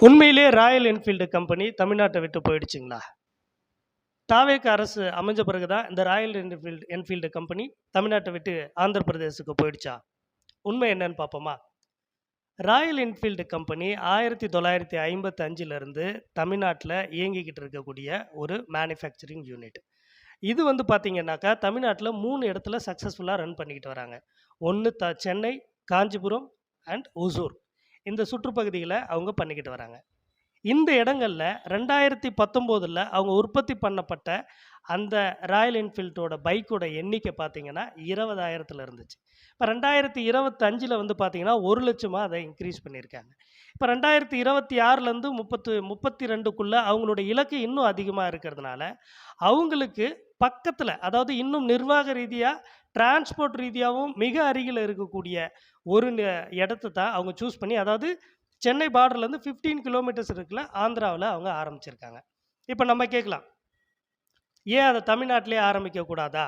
உண்மையிலே Royal Enfield company தமிழ்நாட்டை விட்டு போயிடுச்சுங்களா? தாவேக அரசு அமைஞ்ச பிறகு தான் இந்த ராயல் என்ஃபீல்டு கம்பெனி தமிழ்நாட்டை விட்டு ஆந்திர பிரதேசத்துக்கு போயிடுச்சா? உண்மை என்னன்னு பார்ப்போமா? ராயல் என்ஃபீல்டு கம்பெனி 1955லேருந்து தமிழ்நாட்டில் இயங்கிக்கிட்டு இருக்கக்கூடிய ஒரு மேனுஃபேக்சரிங் யூனிட். இது வந்து பார்த்தீங்கன்னாக்கா, தமிழ்நாட்டில் 3 இடத்துல சக்ஸஸ்ஃபுல்லாக ரன் பண்ணிக்கிட்டு வராங்க. ஒன்று சென்னை, காஞ்சிபுரம் அண்ட் ஒசூர். இந்த சுற்றுப்பகுதியில அவங்க பண்ணிக்கிட்டு வராங்க. இந்த இடங்கள்ல 2019ல் அவங்க உற்பத்தி பண்ணப்பட்ட அந்த ராயல் என்ஃபீல்டோட பைக்கோட எண்ணிக்கை பார்த்தீங்கன்னா 20,000த்துல இருந்துச்சு. இப்போ 2025ல் வந்து பார்த்தீங்கன்னா 1,00,000 அதை இன்க்ரீஸ் பண்ணியிருக்காங்க. இப்போ 2026லேருந்து 32க்குள்ள அவங்களோட இலக்கு இன்னும் அதிகமாக இருக்கிறதுனால அவங்களுக்கு பக்கத்தில், அதாவது இன்னும் நிர்வாக ரீதியாக டிரான்ஸ்போர்ட் ரீதியாகவும் மிக அருகில் இருக்கக்கூடிய ஒரு இடத்த தான் அவங்க சூஸ் பண்ணி, அதாவது சென்னை பார்டர்லேருந்து 15 கிலோமீட்டர்ஸ் இருக்குல்ல, ஆந்திராவில் அவங்க ஆரம்பிச்சிருக்காங்க. இப்போ நம்ம கேட்கலாம், ஏன் அதை தமிழ்நாட்டிலே ஆரம்பிக்கக்கூடாதா,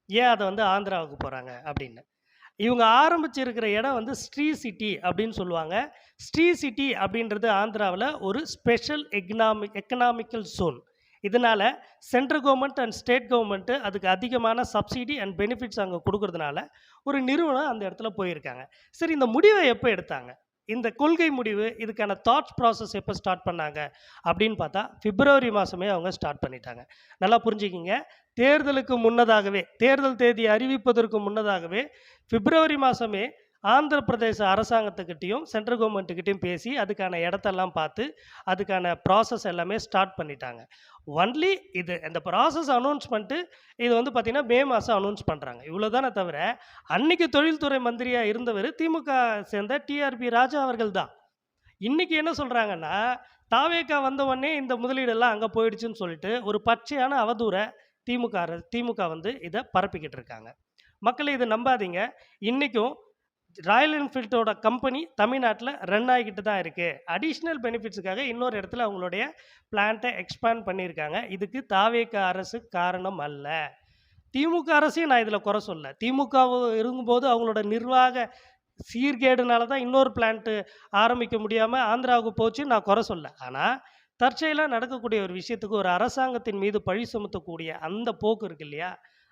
ஏன் அதை வந்து ஆந்திராவுக்கு போகிறாங்க அப்படின்னு. இவங்க ஆரம்பிச்சிருக்கிற இடம் வந்து ஸ்ரீ சிட்டி அப்படின்னு சொல்லுவாங்க. ஸ்ரீ சிட்டி அப்படின்றது ஆந்திராவில் ஒரு ஸ்பெஷல் எக்கனாமிக்கல் ஜோன். இதனால் central government and state government அதுக்கு அதிகமான சப்சிடி அண்ட் பெனிஃபிட்ஸ் அங்கே கொடுக்கறதுனால ஒரு நிறுவனம் அந்த இடத்துல போயிருக்காங்க. சரி, இந்த முடிவை எப்போ எடுத்தாங்க? இந்த கொள்கை முடிவு, இதுக்கான தாட்ஸ் ப்ராசஸ் எப்போ ஸ்டார்ட் பண்ணாங்க அப்படின்னு பார்த்தா, பிப்ரவரி மாதமே அவங்க ஸ்டார்ட் பண்ணிட்டாங்க. நல்லா புரிஞ்சுக்கிங்க. தேர்தலுக்கு முன்னதாகவே, தேர்தல் தேதி அறிவிப்பதற்கு முன்னதாகவே பிப்ரவரி மாதமே ஆந்திர பிரதேச அரசாங்கத்துக்கிட்டையும் சென்ட்ரல் கவர்மெண்ட்டுக்கிட்டையும் பேசி அதுக்கான இடத்தெல்லாம் பார்த்து அதுக்கான ப்ராசஸ் எல்லாமே ஸ்டார்ட் பண்ணிட்டாங்க. ஒன்லி இது இந்த ப்ராசஸ் அனௌன்ஸ் பண்ணிட்டு இது வந்து பார்த்திங்கன்னா மே மாதம் அனௌன்ஸ் பண்ணுறாங்க. இவ்வளோ தானே தவிர, அன்னைக்கு தொழில்துறை மந்திரியாக இருந்தவர் திமுக சேர்ந்த டிஆர்பி ராஜா அவர்கள் தான். இன்றைக்கி என்ன சொல்கிறாங்கன்னா, தாவேகா வந்த உடனே இந்த முதலீடெல்லாம் அங்கே போயிடுச்சுன்னு சொல்லிட்டு ஒரு பச்சையான அவதூறை திமுக வந்து இதை பரப்பிக்கிட்டு இருக்காங்க. மக்களை இதை நம்பாதீங்க. இன்றைக்கும் ராயல் என்ஃபீல்டோட கம்பெனி தமிழ்நாட்டில் ரன் ஆகிக்கிட்டு தான் இருக்குது. அடிஷ்னல் பெனிஃபிட்ஸுக்காக இன்னொரு இடத்துல அவங்களுடைய பிளான்ட்டை எக்ஸ்பேண்ட் பண்ணியிருக்காங்க. இதுக்கு தாவேக அரசு காரணம் அல்ல. திமுக அரசையும் நான் இதில் குறை சொல்ல. திமுக இருக்கும்போது அவங்களோட நிர்வாக சீர்கேடுனால தான் இன்னொரு பிளான்ட்டு ஆரம்பிக்க முடியாமல் ஆந்திராவுக்கு போச்சு, நான் குறை சொல்ல. ஆனால் தற்செயலாக நடக்கக்கூடிய ஒரு விஷயத்துக்கு ஒரு அரசாங்கத்தின் மீது பழி சுமத்தக்கூடிய அந்த போக்கு இருக்கு இல்லையா,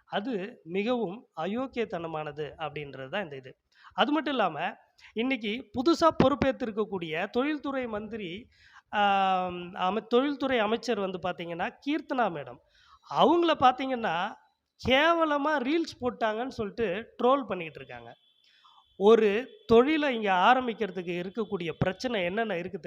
அது மிகவும் அயோக்கியத்தனமானது அப்படின்றது தான் இந்த இது. அது மட்டும் இல்லாமல், இன்னைக்கு புதுசாக பொறுப்பேற்றிருக்கக்கூடிய தொழில்துறை மந்திரி, தொழில்துறை அமைச்சர் வந்து பார்த்தீங்கன்னா கீர்த்தனா மேடம், அவங்கள பார்த்தீங்கன்னா கேவலமாக ரீல்ஸ் போட்டாங்கன்னு சொல்லிட்டு ட்ரோல் பண்ணிக்கிட்டு இருக்காங்க. ஒரு தொழிலை இங்கே ஆரம்பிக்கிறதுக்கு இருக்கக்கூடிய பிரச்சனை என்னென்ன இருக்குது